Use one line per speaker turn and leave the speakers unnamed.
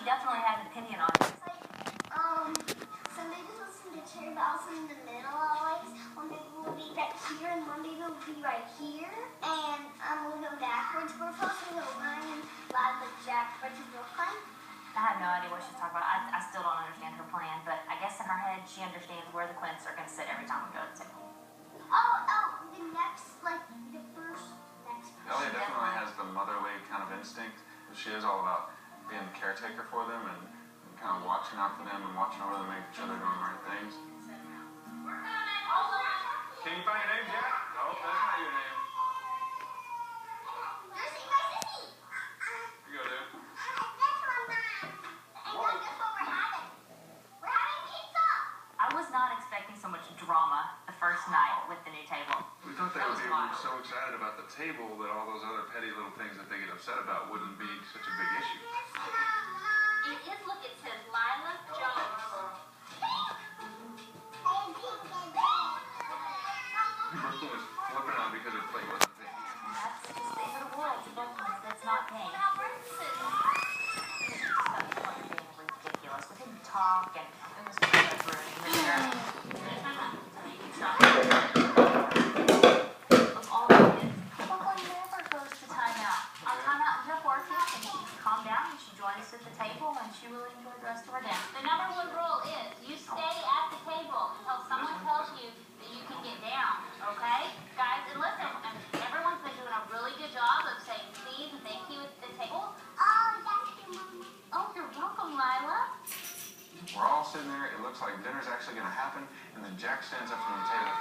she definitely had an opinion on it.
Some babies listen to Cherry Blossom in the middle always. One baby will be back here and one baby will be right here. And we'll go backwards. We're supposed to go Ryan, Lila, Jack, versus Brooklyn.
I have no idea what she's talking about. I still don't understand her plan, but I guess in her head she understands where the Quints are going to sit every time we go to the table.
The next, the first next person.
Elliot definitely has the motherly kind of instinct. She is all about being the caretaker for them and kind of watching out for them and watching over them, making sure they're doing the right things. Can you find your name, Jack? No, that's not your name. Here you go, dude.
I was not expecting so much drama the first night with the new table.
We thought they would be so excited about the table that all those other petty little things that they get upset about wouldn't be such a big issue.
It is, look, it says Lila Jones.
Brooklyn was flipping out because her plate wasn't big.
That's just the end of the world. That's not pink. Ridiculous. We didn't talk, and it was ruining of all the kids, Brooklyn never goes to timeout. Our timeout is up working, and she calmed down, and she joined us at the table, and she really enjoyed the rest of her day.
The number one rule is you stay at the table until someone tells you that you can get down, okay? Guys, and listen, everyone's been doing a really good job of saying please and thank you at the table. Oh, you're welcome, Lila.
We're all sitting there. It looks like dinner's actually going to happen. And then Jack stands up from the table